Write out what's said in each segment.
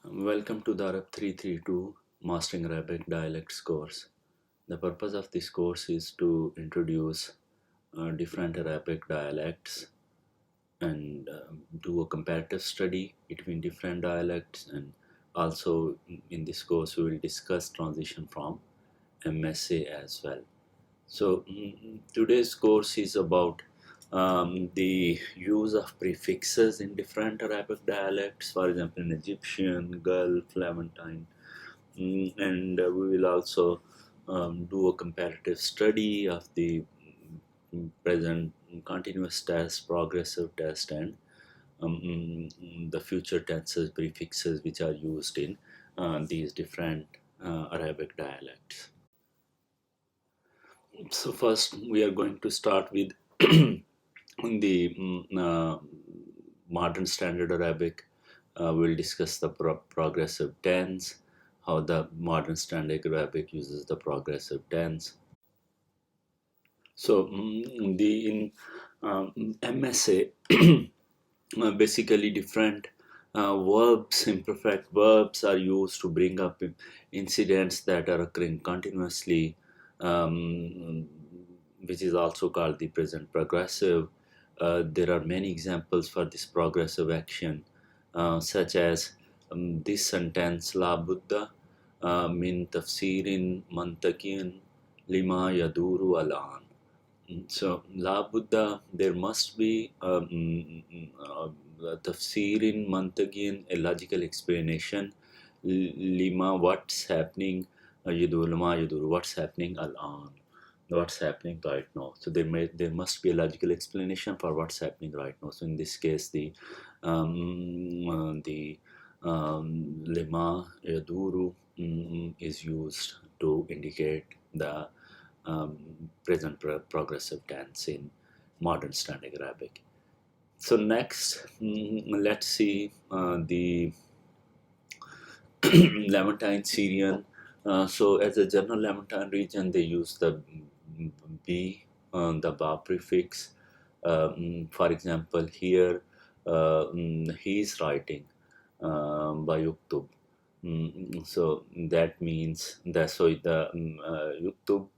Welcome to the Arab 332 Mastering Arabic Dialects course. The purpose of this course is to introduce different Arabic dialects and do a comparative study between different dialects, and also in this course we will discuss transition from MSA as well. So today's course is about the use of prefixes in different Arabic dialects, for example in Egyptian, Gulf, Levantine. And we will also do a comparative study of the present continuous tense, progressive tense, and the future tenses prefixes which are used in these different Arabic dialects. So first we are going to start with the modern standard Arabic. We'll discuss the progressive tense, how the modern standard Arabic uses the progressive tense. So the in MSA, basically different verbs, imperfect verbs are used to bring up incidents that are occurring continuously, which is also called the present progressive. There are many examples for this progressive action, such as this sentence, La Buddha min tafsirin mantakin lima yaduru alan. So, La Buddha, there must be tafsirin mantagin, a logical explanation. Lima, what's happening? Lima yuduru, what's happening al-an? What's happening right now? So there must be a logical explanation for what's happening right now. So in this case, the lima yaduru is used to indicate the present progressive tense in modern standard Arabic. So next, let's see the Levantine Syrian. So as a general Levantine region, they use the B, the ba prefix. For example, here he is writing by yuktub. So that means that the yuktub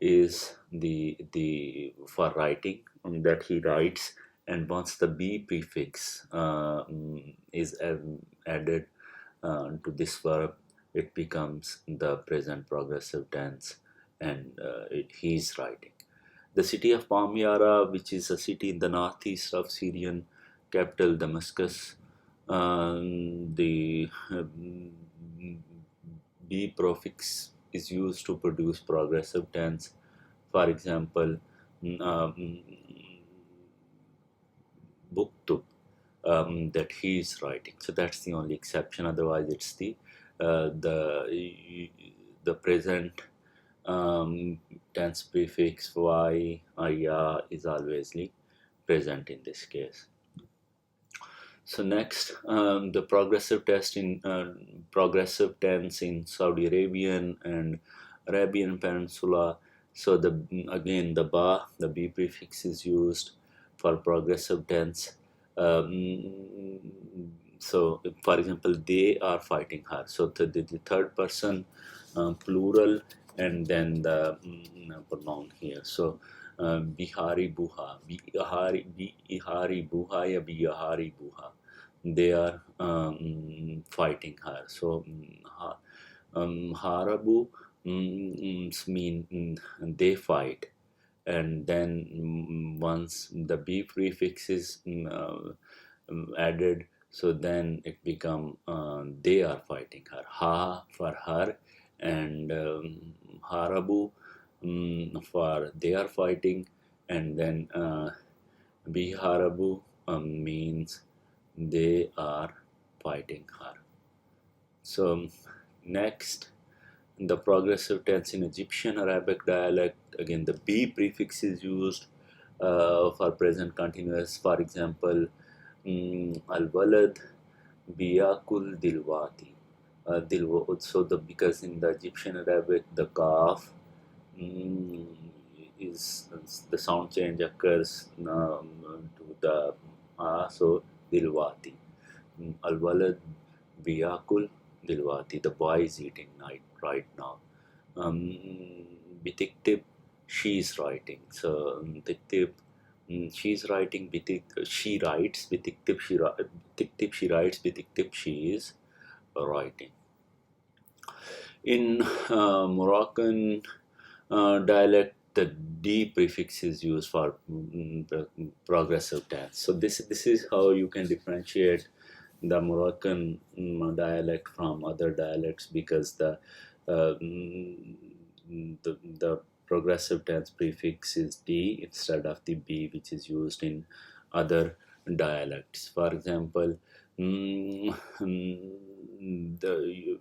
is the for writing, that he writes, and once the B prefix is added to this verb, it becomes the present progressive tense, and he is writing. The city of Palmyra, which is a city in the northeast of Syrian capital Damascus, the B prefix is used to produce progressive tense. For example, buktub, that he is writing. So that's the only exception. Otherwise, it's the present tense prefix y or ya is always present in this case. So next, the progressive tense in Saudi Arabian and Arabian Peninsula. So again the B prefix is used for progressive tense. So for example, they are fighting her. So the third person plural, and then the pronoun here. So Bihari Buha, Bihari Buha ya Bihari Buha. They are fighting her. So Harabu mean they fight, and then once the B prefix is added, so then it become they are fighting her. Ha for her, and Harabu for they are fighting, and then Biharabu means they are fighting her. So next, the progressive tense in Egyptian Arabic dialect, again the B prefix is used for present continuous. For example, al-walad biyakul dilwati. So because in the Egyptian Arabic the kaf is the sound change occurs to the so dilwati. Al-walad Biyakul Dilwati, the boy is eating right now. Bitiktib, she is writing. So Tiktib, she's writing. She writes. Bitiktib, Tiktib, she writes. Bitiktib, she is writing. In Moroccan dialect, the D prefix is used for progressive tense. So this is how you can differentiate the Moroccan dialect from other dialects, because uh, mm, the progressive tense prefix is D instead of the B, which is used in other dialects. For example, the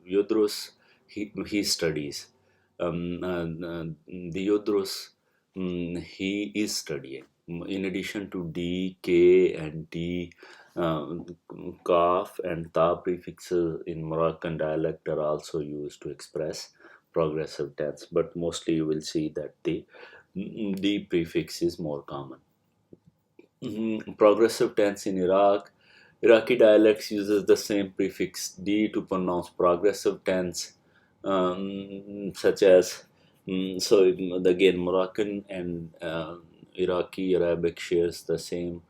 Yudrus, he studies. The Yudrus, he is studying. In addition to D, K, and D, Kaf and Ta prefixes in Moroccan dialect are also used to express progressive tense, but mostly you will see that the D prefix is more common. Progressive tense in Iraqi dialects uses the same prefix D to pronounce progressive tense, such as so again Moroccan and Iraqi Arabic shares the same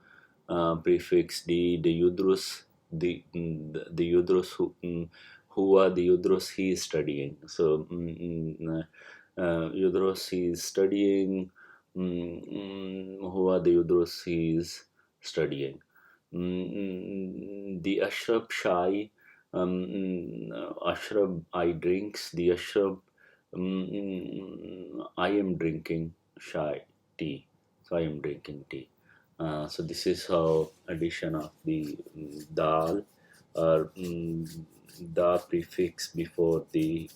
prefix D. The Yudrus, the Yudrus who are the Yudrus he is studying. So Yudrus he is studying. Who are the Yudrus he is studying? The Ashrab Shai, Ashrab I drinks. The Ashrab I am drinking Shai tea. So I am drinking tea. So this is how addition of the dal or da prefix before the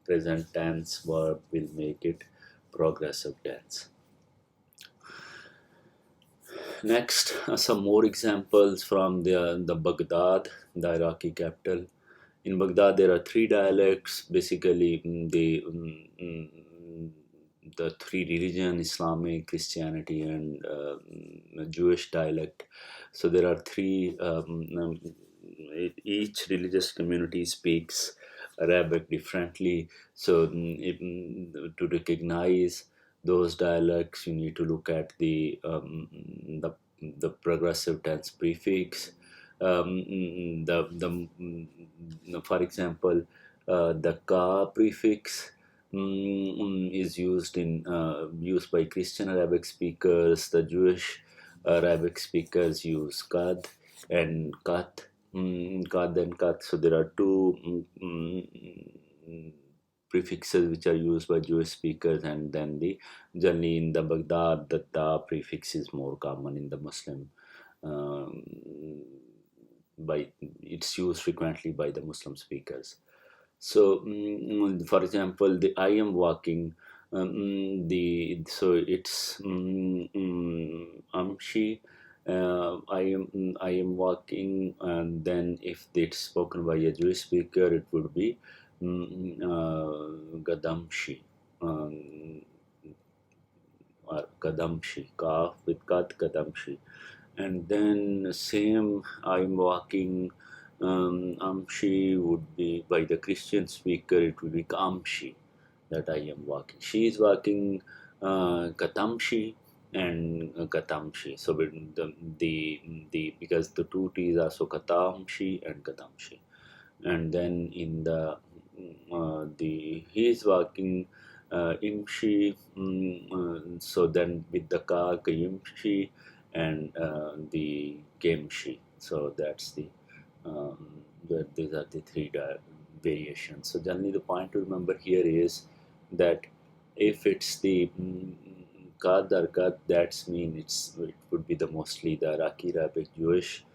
present tense verb will make it progressive tense. Next, some more examples from the Baghdad, the Iraqi capital. In Baghdad, there are three dialects. Basically, the three religion: Islamic, Christianity, and Jewish dialect. So there are three. Each religious community speaks Arabic differently. So to recognize those dialects, you need to look at the progressive tense prefix. For example, the ka prefix is used by Christian Arabic speakers. The Jewish Arabic speakers use kad and kat. Kad and kat. So there are two prefixes which are used by Jewish speakers, and then generally in the Baghdad, the ta prefix is more common in the Muslim. Um, by it's used frequently by the Muslim speakers. So, for example, the I am walking. It's amshi. I am walking, and then if it's spoken by a Jewish speaker, it would be gadamshi. Or kadamshi, kaf with kat kadamshi. And then same I'm walking, amshi would be by the Christian speaker, it would be kamshi, that I am walking. She is walking katamshi and katamshi. So the because the two T's are so katamshi and katamshi. And then in the he is walking imshi, so then with the ka imshi and the gemshi. So that's these are the three variations. So generally the point to remember here is that if it's the kad or kat, that's mean it would be the mostly the Iraqi Arabic Jewish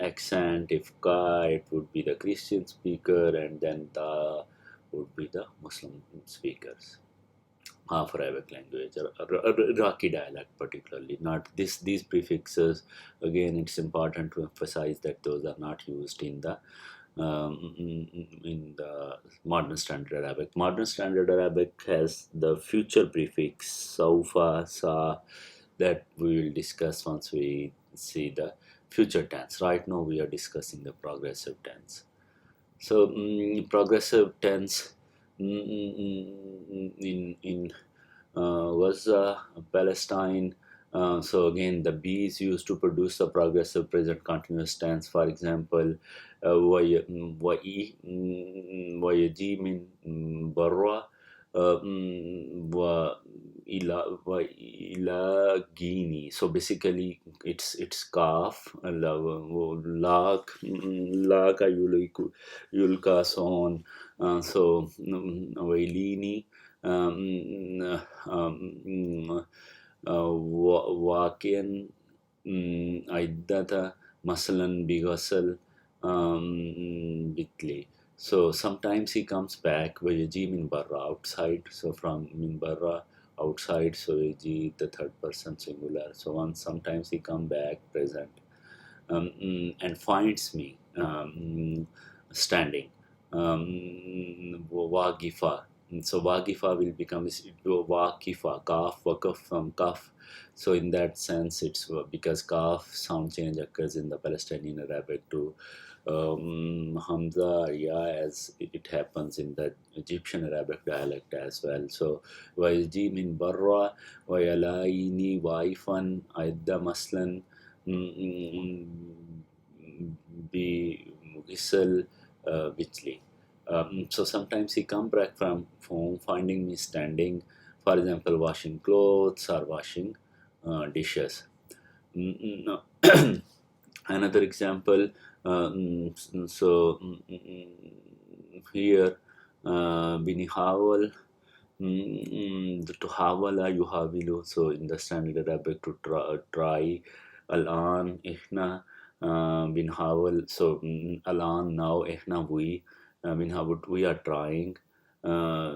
accent. If ka, it would be the Christian speaker, and then ta would be the Muslim speakers of Arabic language or Iraqi dialect particularly. Not these prefixes. Again, it's important to emphasize that those are not used in the modern standard Arabic. Modern standard Arabic has the future prefix saufa, sa, that we will discuss once we see the future tense. Right now we are discussing the progressive tense. So progressive tense in Gaza, Palestine. So again, the B is used to produce the progressive present continuous tense. For example, ويجي من برا وإلى Guinea. So basically, it's kaf, lak, laka yulka, so on. So wailini. واقعا عدة مثلا بغسل بتلي. So sometimes he comes back ويجي من برا, outside. So from من برا, outside. So يجي the third person singular. So sometimes he come back present and finds me standing. Wagifa. So Wagifa will become Wakifa, Kaf, Wakaf from Kaf. So in that sense, it's because Kaf sound change occurs in the Palestinian Arabic to Hamza, Ya, as it happens in the Egyptian Arabic dialect as well. So Waiji min barra, Wayalaini, Waifan, Aidda Maslan, Whistle, Witchley. So sometimes he come back from home finding me standing, for example, washing clothes or washing dishes. No. Another example, here, binihawal, to hawala yuhawilu. So in the standard Arabic, to try, al-an, ihna, binhawal. So al-an, now, ihna, we, binhawal, we are trying, nah,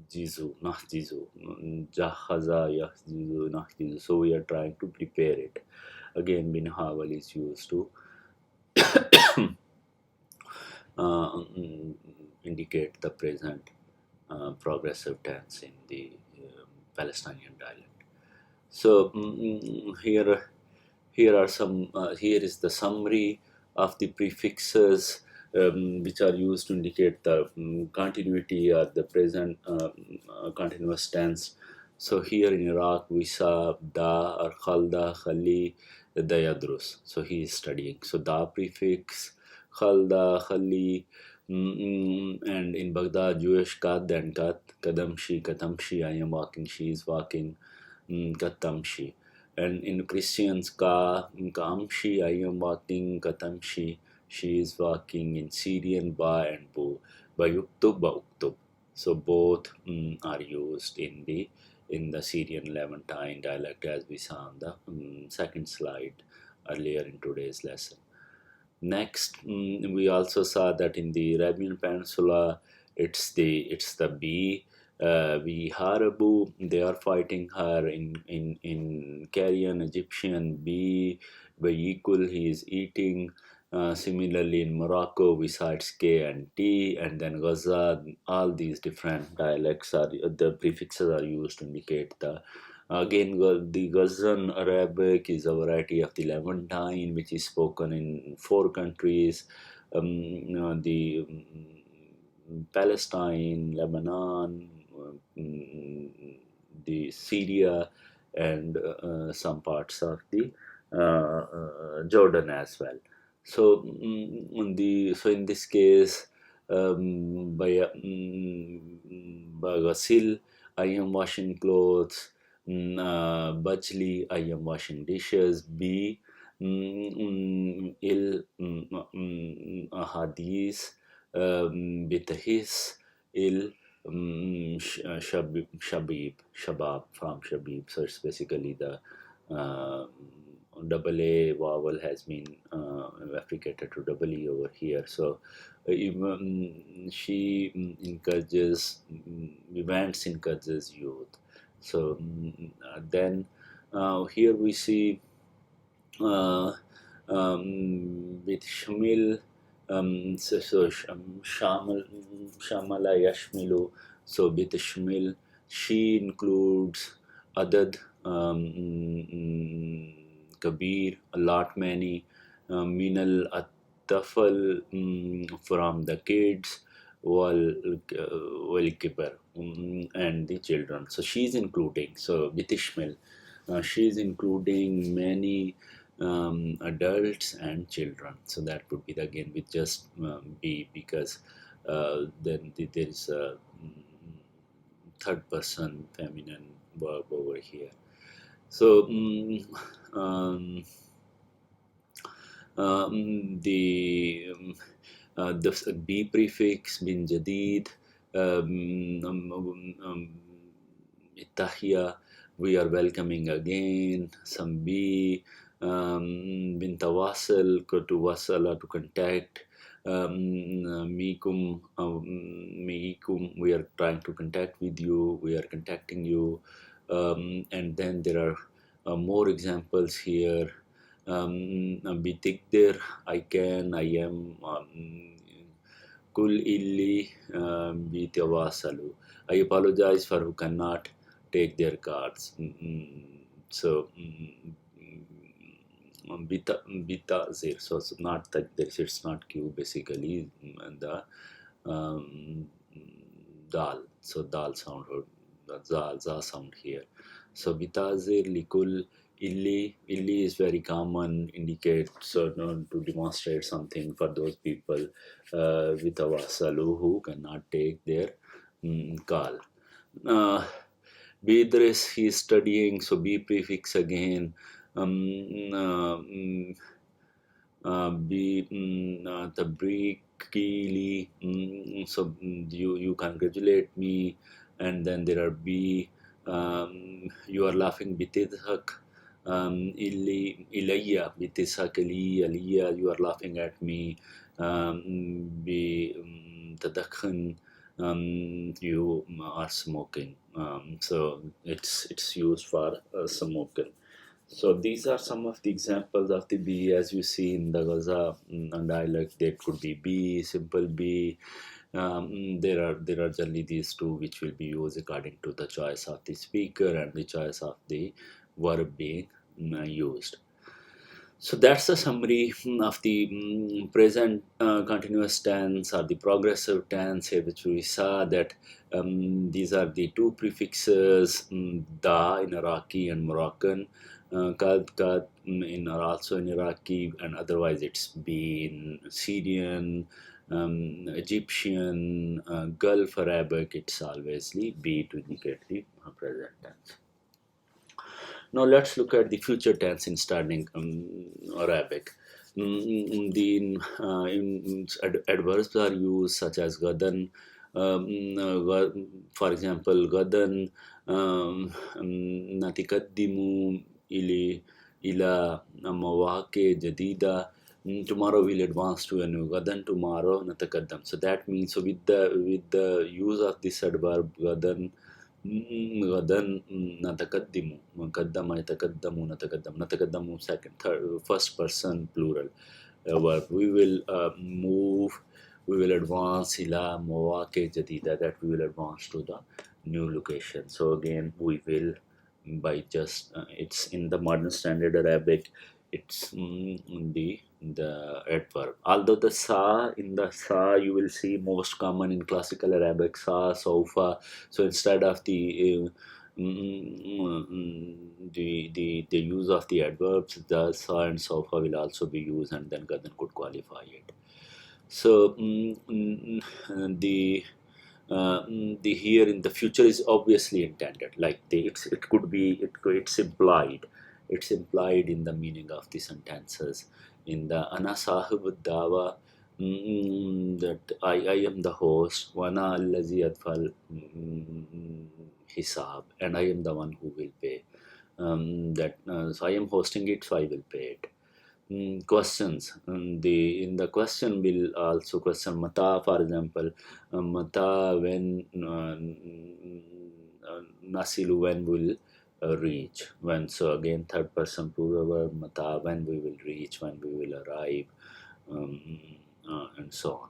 Jizu, nah Jizu, Jahaza, Yahjizu, nah Jizu. So we are trying to prepare it. Again, binhawal is used to indicate the present progressive tense in the Palestinian dialect. So here are some. Here is the summary of the prefixes which are used to indicate the continuity or the present continuous tense. So here in Iraq we saw da or khalda, khali, dayadrus. So he is studying. So da prefix, khalda, khali. And in Baghdad, Jewish kat and kat, kadamshi, katamshi, I am walking, she is walking, katamshi. And in Christians, kamshi, I am walking, katamshi, she is walking. In Syrian, ba and bu, ba yuktub, ba uktub. So both are used in the Syrian Levantine dialect, as we saw on the second slide earlier in today's lesson. Next, we also saw that in the Arabian Peninsula, it's the bee. We Harabu, they are fighting her in Carian Egyptian bee. By equal, he is eating. Similarly, in Morocco, we saw it's K and T, and then Gaza. All these different dialects are the prefixes are used to indicate the. Again, the Ghazan Arabic is a variety of the Levantine, which is spoken in 4 countries. The Palestine, Lebanon, the Syria, and some parts of the Jordan as well. So, in this case, Bagasil, I am washing clothes. Bajli, I am washing dishes. B, il ahadis, bitahis, il shabab, from shabib. So it's basically the double A vowel has been affricated to double E over here. So she encourages, events encourages youth. So then here we see with Shamil, Shamala Yashmilu. So with Shamil, she includes Adad, Kabir, a lot, many, minal atafal, from the kids, wal kibar, and the children. So she's including, so bitishmil, she's including many adults and children. So that would be again with just be, because then there is a third person feminine verb over here. So the be prefix bin jadid, Itahia, we are welcoming again. Some be, bin tawasal, to wasala, to contact. Mikum, mikum, we are trying to contact with you, we are contacting you. And then there are more examples here. Bitikdir, I can, I am. Kul illi bitawasalu. I apologize for who cannot take their cards. So bita zir. So it's not that it's not Q basically. The um, dal. So dal sound or the za sound here. So bita zir likul illi. Illi is very common, indicate, so to demonstrate something for those people with a vasalu who cannot take their call. Bidris, he is studying, so be prefix again. Be tabrikili, so you congratulate me, and then there are be, you are laughing bitidhak, illi ilayya bitishak ali aliya, you are laughing at me, be tadakhan, you are smoking. So it's used for smoking. So these are some of the examples of the B, as you see in the Gaza dialect. There could be B, simple B. There are generally these two which will be used according to the choice of the speaker and the choice of the verb being used. So that's a summary of the present continuous tense or the progressive tense here, which we saw that these are the two prefixes, da in Iraqi and Moroccan, kad are also in Iraqi, and otherwise it's be in Syrian, Egyptian, Gulf Arabic. It's always be to indicate the present tense. Now let's look at the future tense in standing Arabic. Adverbs are used such as gadan, for example, gadan natikaddimu ili ila mawake jadida. Tomorrow we'll advance to a new gadan. Tomorrow natakaddam. So that means, so with the use of this adverb gadan, غدا نتقدم قدم يتقدم نتقدم second third first person plural verb. We will move, we will advance إلى مواقع جديدة, that we will advance to the new location. So again we will, by just it's in the modern standard Arabic, it's the adverb. Although the sa, in the sa you will see most common in classical Arabic, sa, sofa. So instead of the the use of the adverbs, the sa and sofa will also be used, and then gadan could qualify it. So the here in the future is obviously intended, like it could be, it's implied in the meaning of the sentences. In the ana sahib dawa, that I am the host, wana allazi adfal hisab, and I am the one who will pay. That so I am hosting it, so I will pay it. Questions. In the question will also question mata, for example, mata, when, nasilu, when will reach, when. So again third person plural verb mata, when we will reach, when we will arrive, and so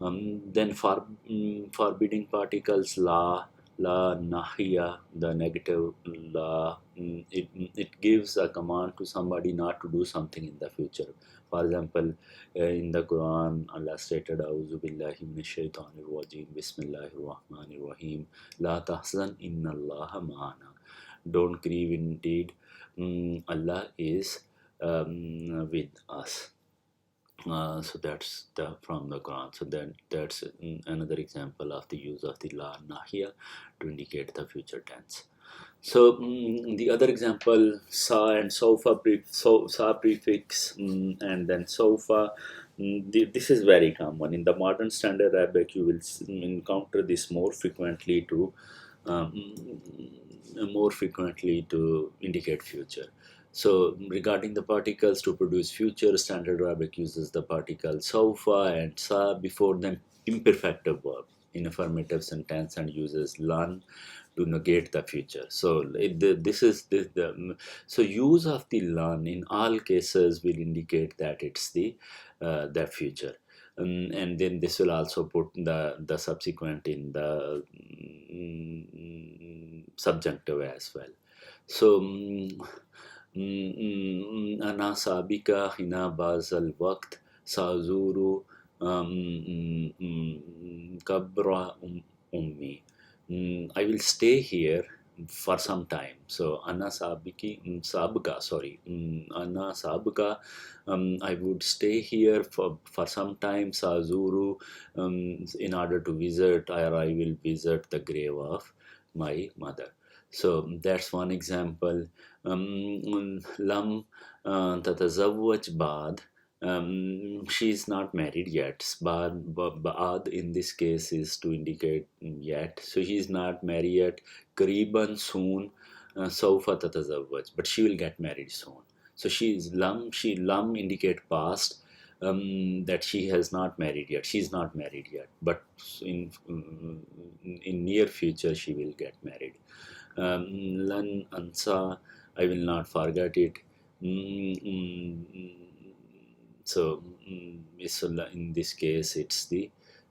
on. Then forbidding particles la, La nahiya, the negative la, it gives a command to somebody not to do something in the future. For example, in the Quran, Allah stated, "A'udhu billahi minash shaitanir rajim, Bismillahir Rahmanir Rahim, La tahzan inna Allah ma'ana." Don't grieve, indeed, Allah is with us. So that's from the Quran. So that's another example of the use of the la nahiya to indicate the future tense. So the other example, sa and sofa, sa prefix, and then sofa. This is very common in the modern standard Arabic. You will encounter this more frequently to indicate future. So regarding the particles to produce future, standard Arabic uses the particle sofa and sa before them imperfective verb in affirmative sentence and uses lan to negate the future. So so use of the lan in all cases will indicate that it's the future. And then this will also put the subsequent in the subjunctive as well. So أنا سابقة هنا بعض الوقت سأزور قبر أمي. I will stay here for some time. So Anna Sabika, sorry, Anna Sabika, I would stay here for some time. Sazuru, in order to visit, or I will visit the grave of my mother. So that's one example. Lam tatazawwaj bad. She's not married yet. Baad in this case is to indicate yet. So she's not married yet. Qariban soon. Sawfa tatazawwaj. But she will get married soon. So lam indicate past. That she has not married yet. She's not married yet. But in near future she will get married. Lan ansa, I will not forget it. So in this case, it's the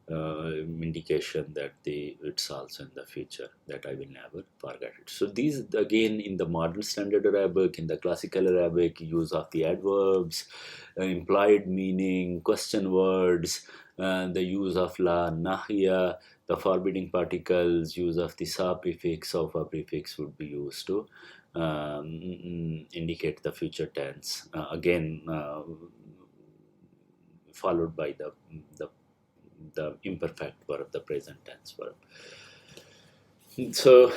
indication that it's also in the future, that I will never forget it. So these again in the modern standard Arabic, in the classical Arabic, use of the adverbs, implied meaning, question words, the use of la nahiya, the forbidding particles, use of the sa prefix, sofa prefix would be used to indicate the future tense. Again, followed by the imperfect verb, the present tense verb. So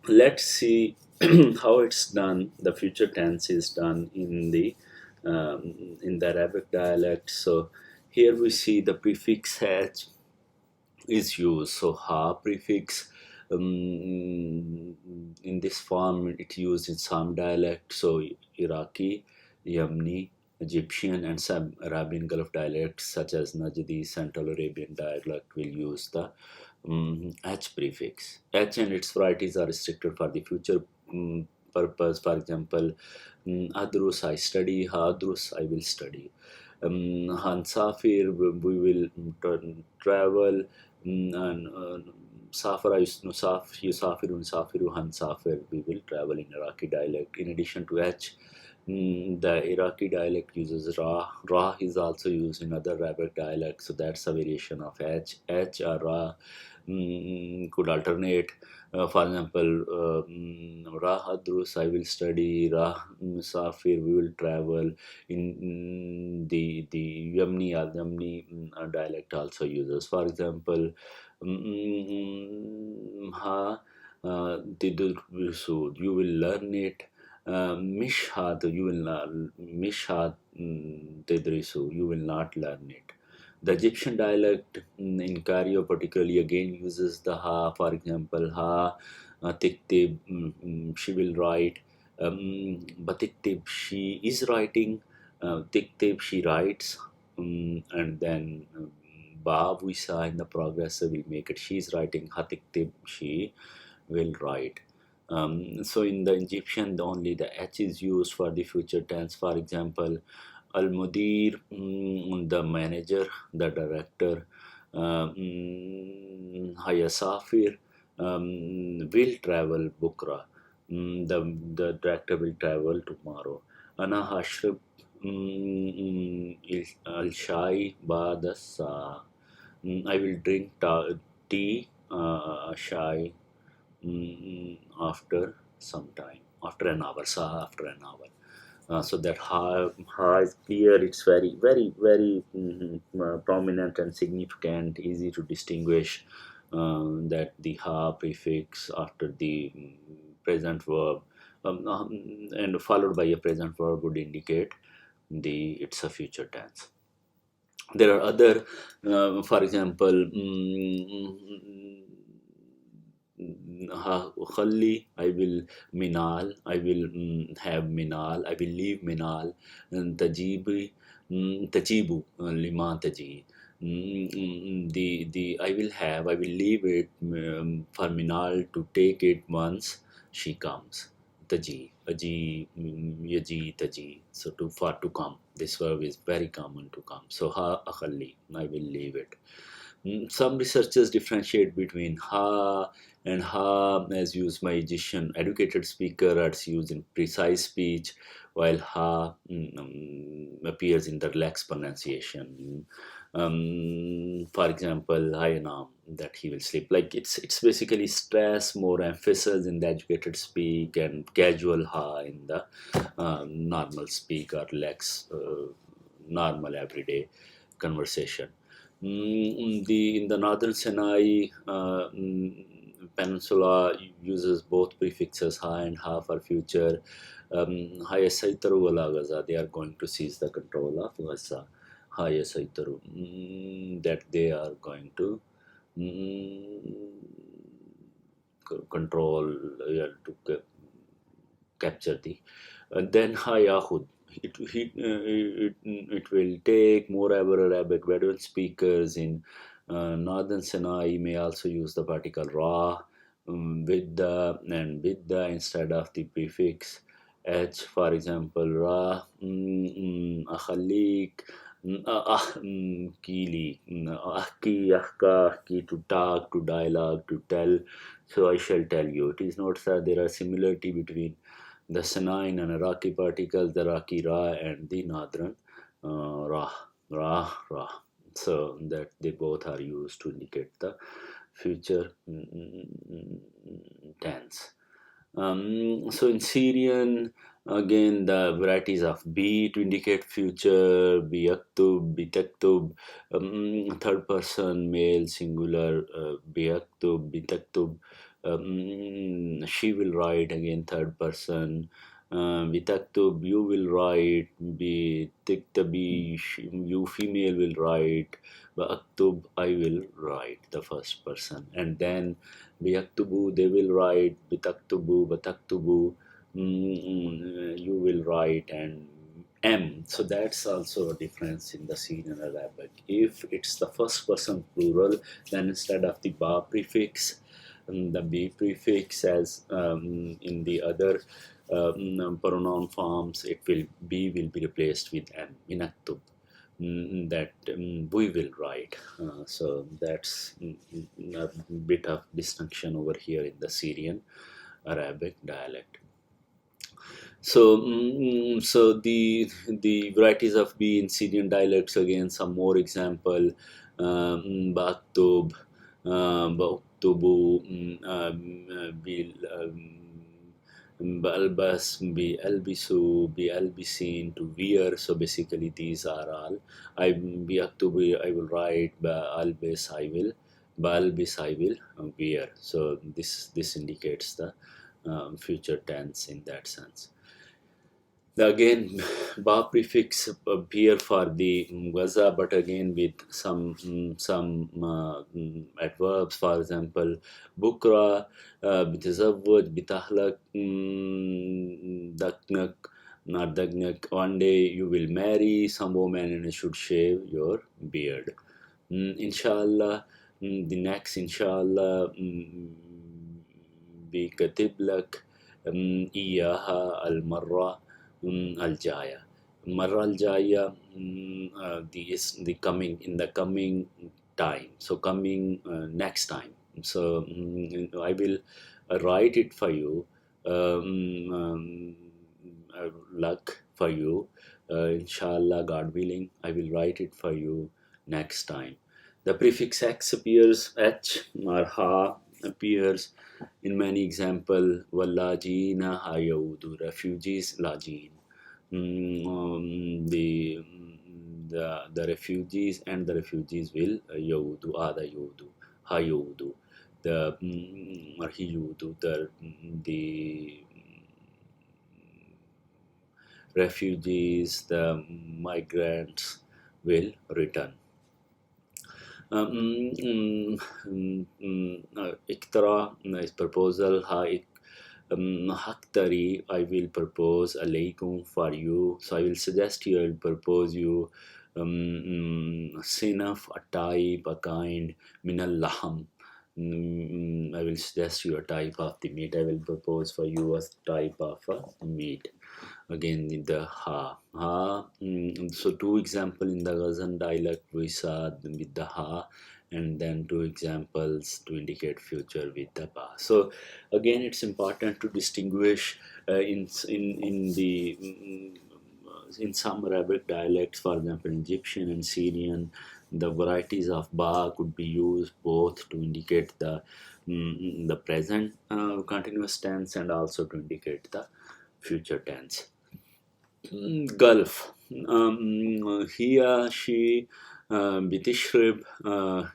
let's see how it's done. The future tense is done in the Arabic dialect. So here we see the prefix h is used. So ha prefix, in this form it's used in some dialects. So Iraqi, Yemeni, Egyptian, and some Arabian Gulf dialects such as Najdi, Central Arabian dialect will use the H prefix. H and its varieties are restricted for the future purpose. For example, Adrus, I study. Hadrus, I will study. Hansafir, we will travel. And Safara, Yusafiru, Safiru, Hansafir, we will travel in Iraqi dialect. In addition to H, the Iraqi dialect uses Ra. Ra is also used in other Arabic dialects, so that's a variation of H. H or Ra could alternate. For example, Ra Hadrus, I will study. Ra Musafir, we will travel. In the Yemeni or Yemeni dialect also uses. For example, Ha Tidursu, you will learn it. Mishhat, you will not. Mishhat Tidrisu, you will not learn it. The Egyptian dialect in Cairo particularly again uses the ha. For example, ha tiktib, she will write. Batiktib, she is writing. Tiktib, she writes. And then ba we saw in the progressive will make it she's writing. Hatiktib, she will write. So in the Egyptian, only the H is used for the future tense. For example, Al-Mudir, the manager, the director. هيا سافر will travel بكرة. The tractor will travel tomorrow. أنا هشرب الشاي بعد الساعة. I will drink tea شاي after some time, after an hour, after an hour. So that ha is clear. It's very prominent and significant, easy to distinguish that the ha prefix after the present verb and followed by a present verb would indicate it's a future tense. There are other, for example, خلي I will minal, I will have minal, I will leave minal. تجيبي تجيبوا لما تجي. The I will have, I will leave it for minal to take it once she comes. Taji, aji, yaji, taji. So to come. This verb is very common to come. So ha akhalli, I will leave it. Some researchers differentiate between ha and ha as used by Egyptian educated speaker as used in precise speech, while ha appears in the relaxed pronunciation. For example, Hayanam, that he will sleep. Like it's basically stress, more emphasis in the educated speak, and casual ha in the normal speak or relaxed, normal everyday conversation. In the northern Sinai peninsula uses both prefixes ha and ha for future. Haya Saitaru wala Gaza, they are going to seize the control of Gaza. Haya Saitaru, that they are going to control, to capture the. Then Hayahud. It will take. Moreover, Arabic Bedouin speakers in northern Sinai may also use the particle ra with the instead of the prefix h. For example, ra akhalik kili ahki ahka ahki, to talk, to dialogue, to tell. So I shall tell you. It is noticed that there are similarity between the Sinai and Iraqi particles, the Iraqi ra and the Northern ra. So that they both are used to indicate the future tense. So in Syrian, again the varieties of be to indicate future, be yaktub, be taktub, third person male singular, be yaktub, be taktub. She will write, again third person. Bitaktub, you will write. Be tiktabi, you female will write. Baaktub, I will write, the first person. And then biyaktubu, they will write. Bitaktubu, bataktubu, you will write. And M. So that's also a difference in the Syrian Arabic. If it's the first person plural, then instead of the ba prefix, the be prefix, as in the other pronoun forms, it will be replaced with m. Inaktub, that we will write. So that's a bit of distinction over here in the Syrian Arabic dialect. So, so the varieties of B in Syrian dialects, again some more example. Ba'aktub, Ba'uktubu, Bil Ba'albas, Bi'albisu, Bi'albisin, to wear. So basically these are all. Bi'aktubu, I will write. Ba'albis, I will. Ba'albis, I will wear. So this indicates the future tense in that sense. Again, ba prefix appear for the Gaza, but again with some adverbs. For example, bukra, bitazawwaj, bitahlak, daknak, not daknak. One day you will marry some woman and you should shave your beard. Inshallah, the next inshallah, بكتب لك إياها المرة الجاية. Marra al-jaya, the coming, in the coming time. So coming next time. So I will write it for you. Luck for you. Inshallah, God willing, I will write it for you next time. The prefix X appears, H or Ha appears in many example. Wallajina hayaudu, refugees lajin. The refugees and the refugees will yaudu, ada yaudu, hayaudu. The or hiyudu, the refugees, the migrants will return. Iktara is proposal. Haktari, I will propose alaykum for you. So I will suggest you, I will propose you sinaf, a type, a kind, minal laham. I will suggest you a type of the meat. I will propose for you a type of a meat. Again in the ha. So two example in the Ghazan dialect we saw with the ha, and then two examples to indicate future with the ba. So again it's important to distinguish in some Arabic dialects, for example Egyptian and Syrian, the varieties of ba could be used both to indicate the present continuous tense and also to indicate the future tense. Gulf. Here she بتشرب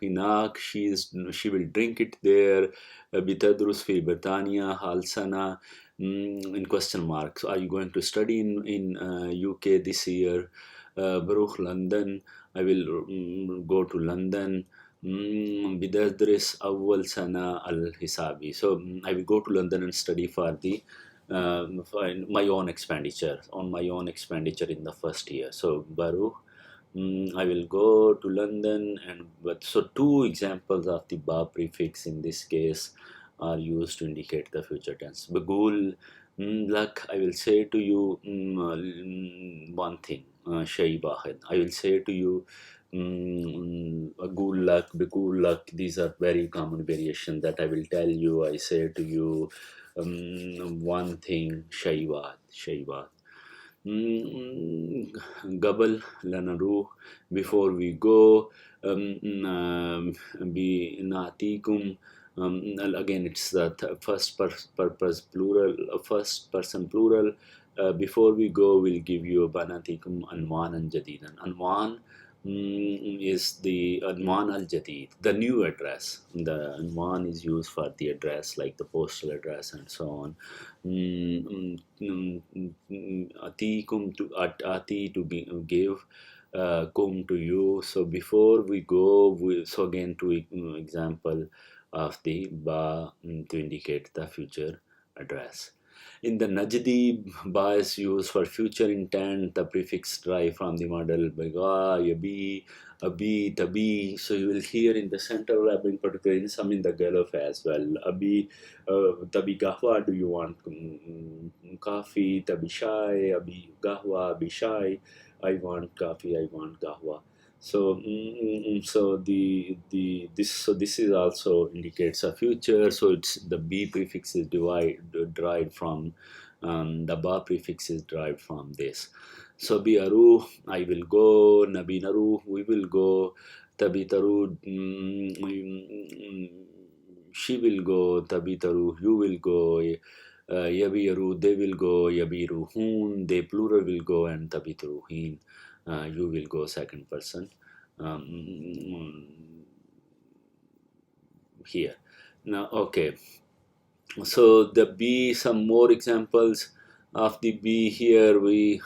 هناك she will drink it there. بتدرس في بريطانيا هل سنة in question mark. So are you going to study in UK this year? بروح London. I will go to London. بدرس أول سنة الحسابي. So I will go to London and study for my own expenditure in the first year. So Baruch, I will go to London, so two examples of the ba prefix in this case are used to indicate the future tense. Bagul, luck, I will say to you one thing. Shay Bahid, I will say to you good luck, begul luck. These are very common variations that I will tell you. I say to you one thing, Shayvat. Gabal lanaru, before we go, be natikum. Again, it's the first person plural. Before we go, we'll give you banatikum anwan and jadidan. Anwan is the Anwan al Jadid, the new address. The Anwan is used for the address, like the postal address and so on. Atikum to ati to give, kum to you. So before we go, so again two example of the ba to indicate the future address. In the Najdi, ba is used for future intent. The prefix derived from the model baga, yabi, abi, tabi. So you will hear in the Central Arabic, particularly in some in the Gulf as well. Abi, tabi gahwa, do you want coffee? Tabi shai, abi gahwa, abi shai. I want coffee, I want gahwa. So, this is also indicates a future. So it's the b prefix is derived from the ba prefix is derived from this. So biaru, I will go. Nabinaru, we will go. Tabitaru, she will go. Tabitaru, you will go. Yabiru, they will go. Yabiru, hun, they plural will go, and tabitaru, hin. You will go second person here. Now, okay. So the B, some more examples of the B here we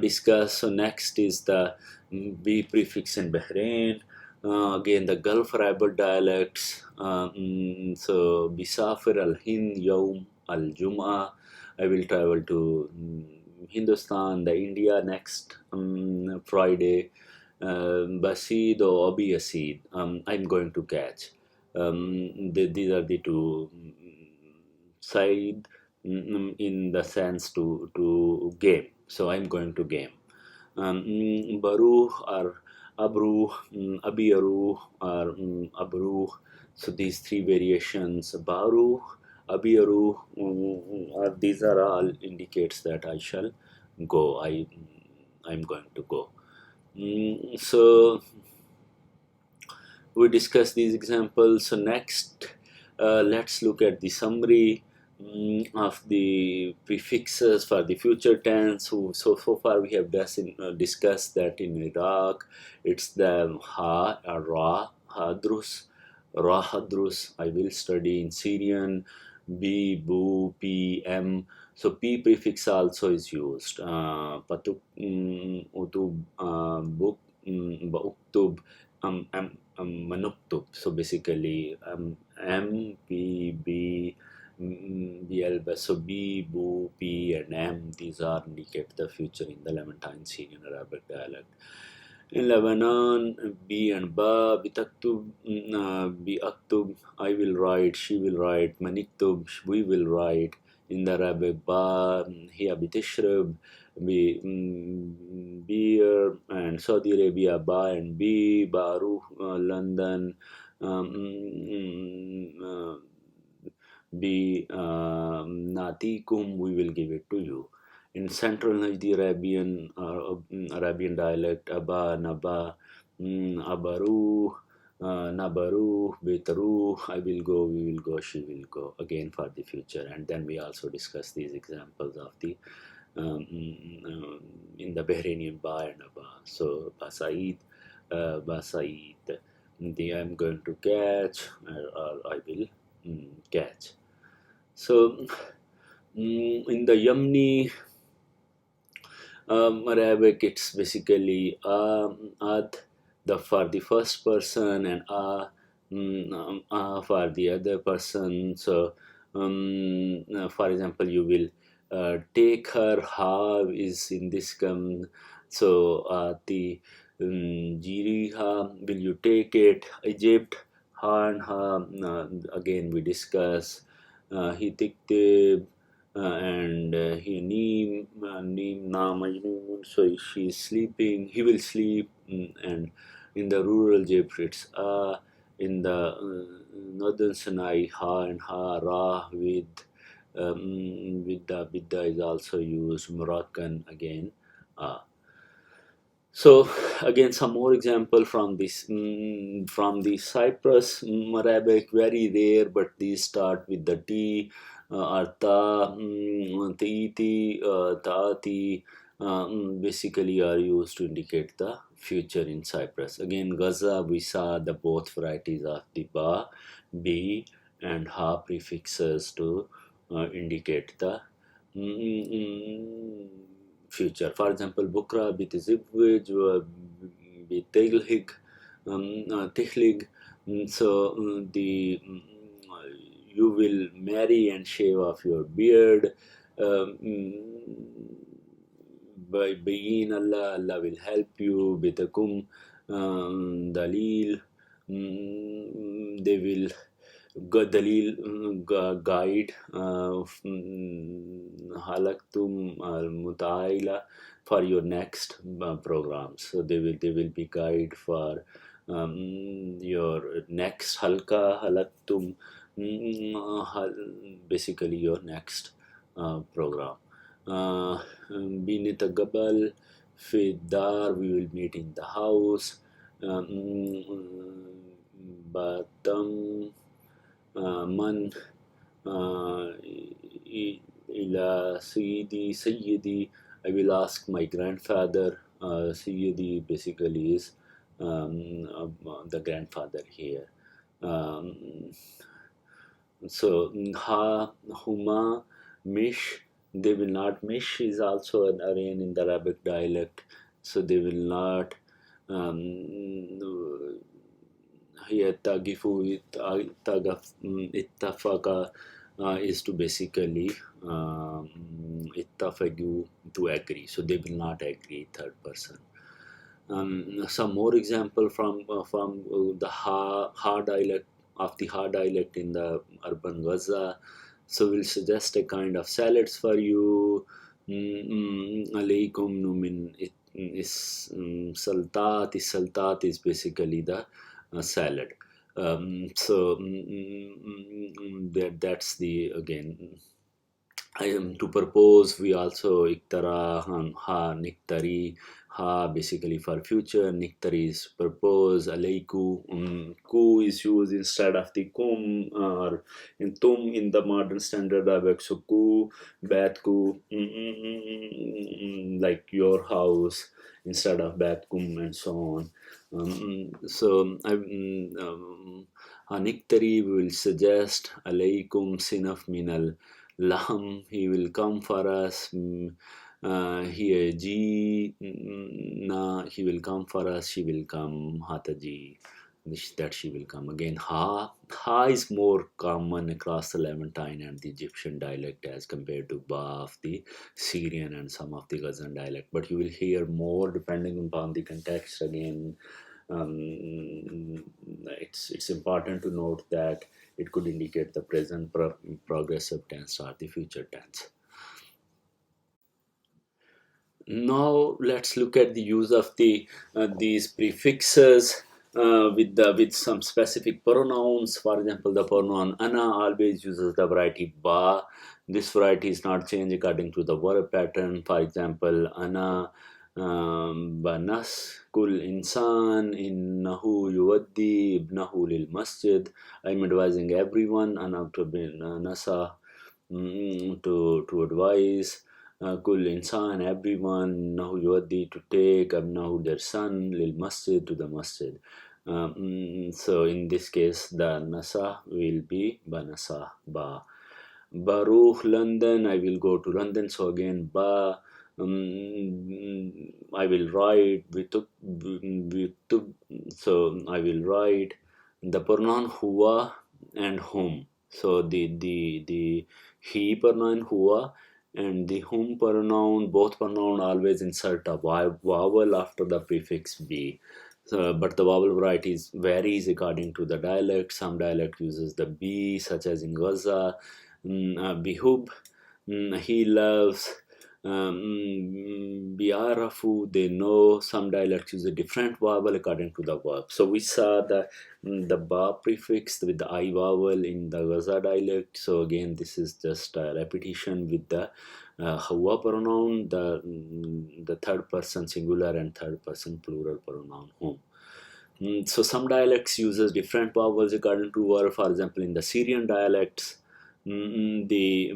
discuss. So next is the B prefix in Bahrain. Again, the Gulf Arabic dialects. So Bisafir al-Hind Yawm al-Jum'ah. I will travel to Hindustan, the India next Friday. Basid or Abi Asid, I'm going to catch. These are the two side in the sense to game. So I'm going to game. Baruch or abru, abiyaru, or abru. So these three variations, baru, abiyaru, these are all indicates that I shall go. I'm going to go. So we discussed these examples. So next, let's look at the summary of the prefixes for the future tense. So far we have discussed that in Iraq it's the ha, ra, hadrus, ra, hadrus. I will study in Syrian, b, bu, p, m. So p prefix also is used. Patuk, utub, buk, bauktub, manuktub. So basically M, P, B, BL, so B, Bu, P and M, these are indicate the future in the Levantine Syrian Arabic dialect. In Lebanon, B and Ba, Bitaktub, Biaktub, I will write, she will write, Maniktub, we will write. In the Arabic, Ba, Hiya Bitishrib, beer, and Saudi Arabia, Ba and B, Baruch, London, B, Natikum, we will give it to you. In Central Najdi Arabian dialect, Aba, Naba, Abaru, Nabaru, Betaru, I will go, we will go, she will go, again for the future. And then we also discuss these examples of the in the Bahrainian Ba and Aba. So Basaid, Basaid, the I'm going to catch, or I will catch. So in the Yemeni Arabic, it's basically ad for the first person and for the other person. So for example, you will take her. Ha is in this so the jiriha, will you take it? Egypt, ha and ha, again we discuss. He tiktib, and he neem na majnoon, so she's sleeping, he will sleep. And in the rural Egypt it's in the northern Sinai, ha and ha, ra with bidda is also used. Moroccan again, so again some more example from this from the Cyprus Arabic, very rare, but these start with the T, or ta, ti, taati, basically are used to indicate the future in Cyprus. Again Gaza, we saw the both varieties of the ba, b and ha prefixes to indicate the future. For example, Bukra bitizivwij, bitilhig, tihlig. So the you will marry and shave off your beard. By being Allah, Allah will help you. Bitakum dalil, they will dalil guide. Halaktum mutaila, for your next programs. So they will be guide for your next halka. Halaktum, basically your next program. Binita Gabal, Fidar, we will meet in the house. Batam, Man, Ila Sayyidi, I will ask my grandfather. Sayyidi basically is the grandfather here. So Ha, Huma, Mish, they will not. Mish is also an Aryan in the Arabic dialect, so they will not. Here Tagifu, Ittafaqa is to basically Ittafagu, to agree, so they will not agree, third person. Some more example from the Ha dialect, of the Ha dialect in the urban Gaza. So we'll suggest a kind of salads for you. Alaykum min is saltat. Saltat is basically the salad. That's the again. I am to propose. We also iktara ha niktari ha basically for future. Niktari is propose. Aleiku ku is used instead of the kum or in tum in the modern standard dialect. So ku bat ku like your house instead of bat kum and so on. Niktari will suggest aleikum sinaf minal Lam, he will come for us. Here, Ji, Na, he will come for us. She will come. Hataji, that she will come. Again, Ha is more common across the Levantine and the Egyptian dialect as compared to Ba of the Syrian and some of the Ghazan dialect. But you will hear more depending upon the context. Again, it's important to note that it could indicate the present progressive tense or the future tense. Now let's look at the use of these prefixes with some specific pronouns. For example, the pronoun ana always uses the variety ba. This variety is not changed according to the verb pattern. For example, ana banas kul insan innahu yuwaddi ibnahu lil masjid. I'm advising everyone ana to be nasa to advise kul insan everyone nahu yuwaddi to take abnahu their son lil masjid to the masjid. So in this case the nasa will be banasa ba. Baruch London, I will go to London. So again ba. I will write. So I will write the pronoun huwa and whom. So the he pronoun huwa and the whom pronoun, both pronoun always insert a vowel after the prefix be. So, but the vowel varieties varies according to the dialect. Some dialect uses the b, such as in Gaza, bihub, he loves, biarafu, they know. Some dialects use a different vowel according to the verb. So we saw the ba prefix with the I vowel in the Gaza dialect. So again, this is just a repetition with the Hawa pronoun, the third person singular and third person plural pronoun whom. So some dialects uses different vowels according to verb. For example, in the Syrian dialects, the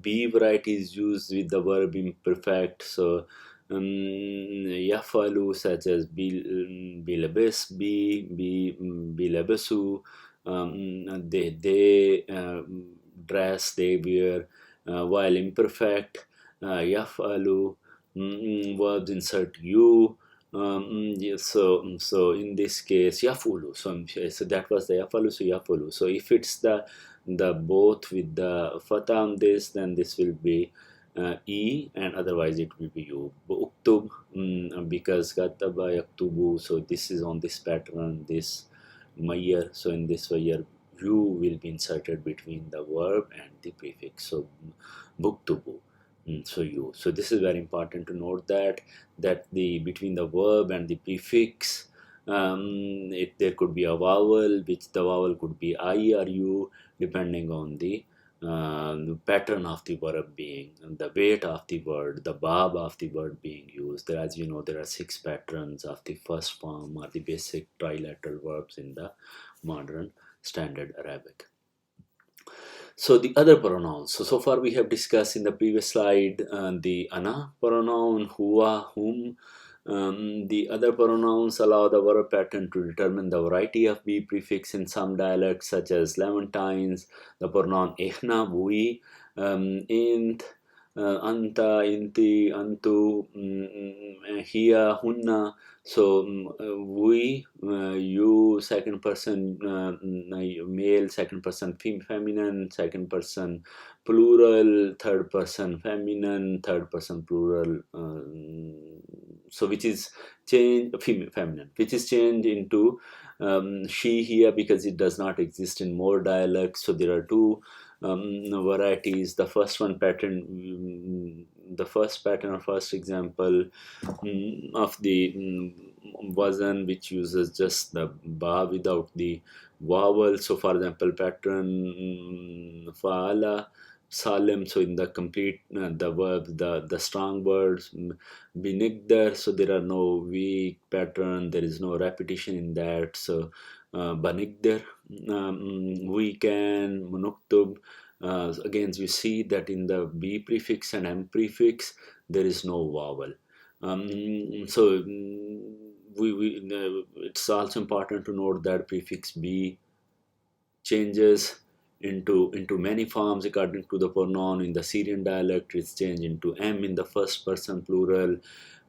B variety is used with the verb imperfect. So yafalu, such as bilabes, bilabesu, they dress, they wear, while imperfect, yafalu, verbs insert you. Yes, so in this case yafulu, so that was the yafalu, so yafulu. So if it's the both with the fatha on this, then this will be e, and otherwise it will be u. Uktub, because kataba yaktubu, so this is on this pattern, this mayer. So in this mayer, u will be inserted between the verb and the prefix. So buktubu. So this is very important to note that the between the verb and the prefix, there could be a vowel, which the vowel could be I or U, depending on the pattern of the verb being, and the weight of the word, the verb of the word being used. As you know, there are 6 patterns of the first form or the basic trilateral verbs in the modern standard Arabic. So the other pronouns. So far we have discussed in the previous slide the ana pronoun, huwa, whom. The other pronouns allow the verb pattern to determine the variety of be prefix in some dialects, such as Levantines. The pronoun ehna, we, int, anta, inti, antu, hiya, hunna. So we, you, second person male, second person feminine, second person plural, third person feminine, third person plural. So which is changed feminine, which is changed into she here because it does not exist in more dialects. So there are 2 varieties. The first one pattern the first pattern or first example of the version which uses just the ba without the vowel. So for example, pattern faala Salem. So in the complete the verbs, the strong words binigdar. So there are no weak pattern. There is no repetition in that. So banigdar, we can munuktub. Again, you see that in the B prefix and M prefix there is no vowel. So it's also important to note that prefix B changes into many forms according to the pronoun. In the Syrian dialect, it's changed into M in the first person plural.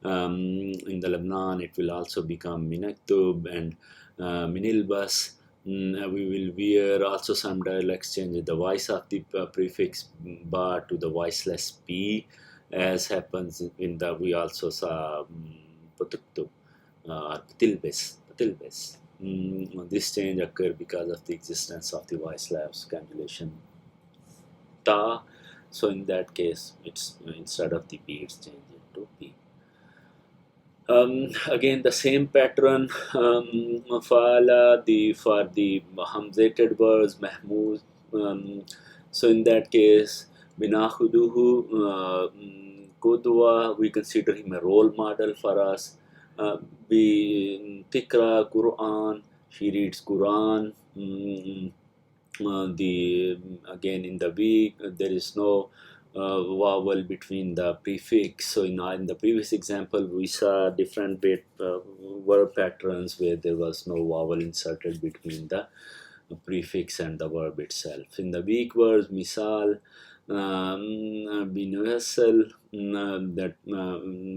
In the Lebanon, it will also become minaktub and minilbas. We will wear. Also, some dialects change the voice of the prefix ba to the voiceless p, as happens in the. We also saw putuktub or patilbes. This change occurred because of the existence of the voice labs conjugation ta. So in that case, it's instead of the p, it's changed into p. Again, the same pattern. Faala for the hamzated words mahmuz. So in that case, binakhuduhu kudwa, we consider him a role model for us. Bi tikra Quran, she reads Quran. The again in the week there is no vowel between the prefix. So in the previous example we saw different verb patterns where there was no vowel inserted between the prefix and the verb itself. In the weak words, misal, binuasal, that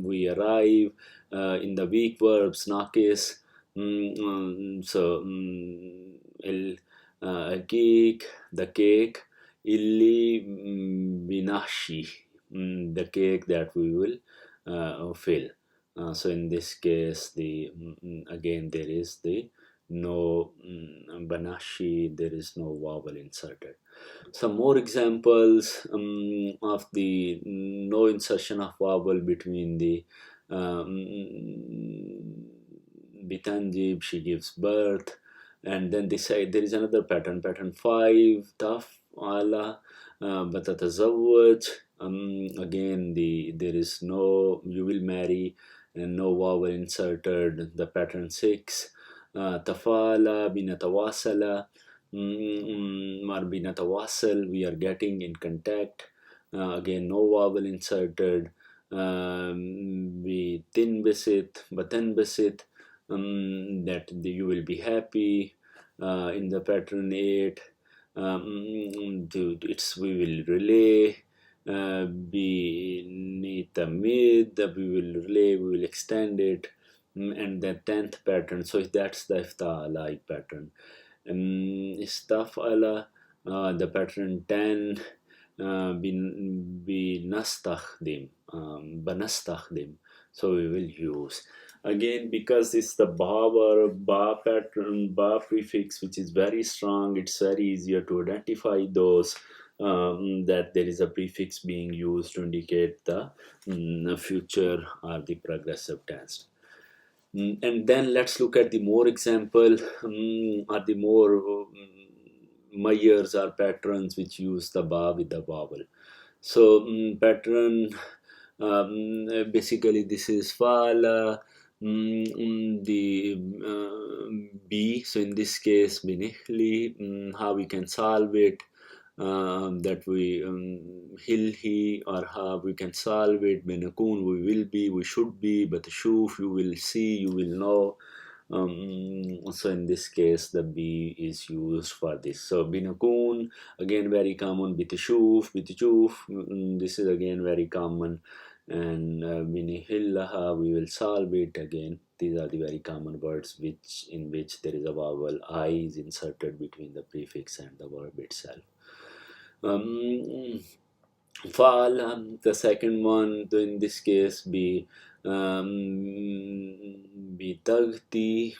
we arrive. In the weak verbs, nakis, so el cake, the cake, illi binashi, the cake that we will fill. So in this case, the again there is the no banashi, there is no vowel inserted. Some more examples of the no insertion of vowel between the bitanjib, she gives birth. And then they say there is another pattern, pattern 5, taf ala batatazawwaj. Again, there is no you will marry and no vowel inserted. The pattern 6, tafala binatawasala, or binatawasal, we are getting in contact. Again, no vowel inserted. Bitin bisit, batan bisit, that you will be happy. In the pattern 8, we will relay. Beneath the mid, we will relay, we will extend it. And the 10th pattern, so that's the ifta'ala pattern. Istaf'ala, the pattern 10, binastakhdim, banastakhdim, so we will use. Again, because it's the ba pattern, ba prefix, which is very strong, it's very easier to identify those that there is a prefix being used to indicate the future or the progressive tense. And then let's look at the more example or the more mayors or patterns which use the ba with the vowel. So pattern basically this is fala, the B. So in this case binihli, how we can solve it, that we he'll, he, or how we can solve it. Benakun, we will be, we should be. But shuf, you will see, you will know. So in this case the B is used for this. So binakun, again very common. Bitishuf, this is again very common. And binihillaha, we will solve it. Again, these are the very common words in which there is a vowel I is inserted between the prefix and the verb itself. Fa'al, the second one, in this case, be tagatti,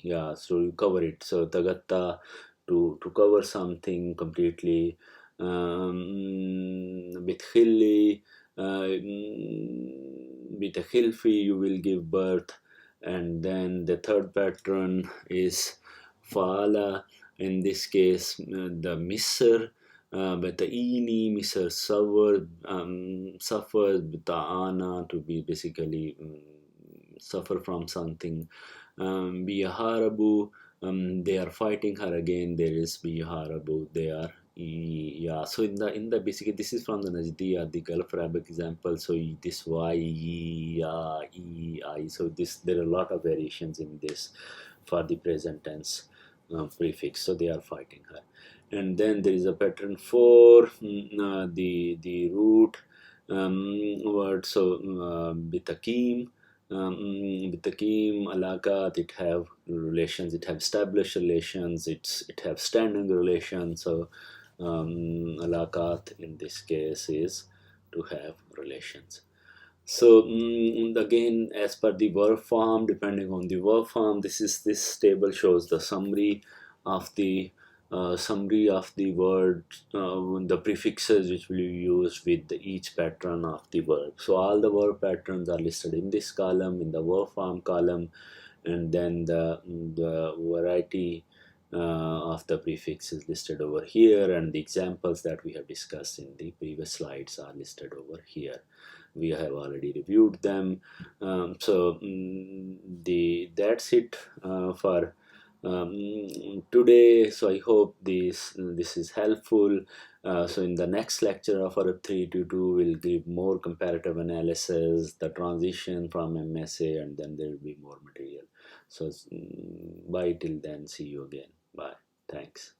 yeah, so you cover it. So tagatta, to cover something completely. بتخلي بتخلفي you will give birth. And then the third pattern is فعل. In this case the misser بتعيني misser suffer suffer بتعانى to be basically suffer from something. بيهاربوا they are fighting her again. There is بيهاربوا they are. Yeah, so in the basically this is from the Najdiya, the Gulf Arabic example. So this y, ya, I. So there are a lot of variations in this for the present tense prefix. So they are fighting her. And then there is a pattern for the root word. So bitakim. Bitakim alakat, it have relations, it have established relations, it have standing relations. So alakat in this case is to have relations. So again, as per the verb form, depending on the verb form, this table shows the summary of the word, the prefixes which will be used with each pattern of the verb. So all the verb patterns are listed in this column, in the verb form column, and then the variety of the prefix is listed over here, and the examples that we have discussed in the previous slides are listed over here. We have already reviewed them. That's it for today. So I hope this is helpful. So in the next lecture of our 322 we'll give more comparative analysis, the transition from MSA, and then there will be more material. So bye till then, see you again. Bye. Thanks.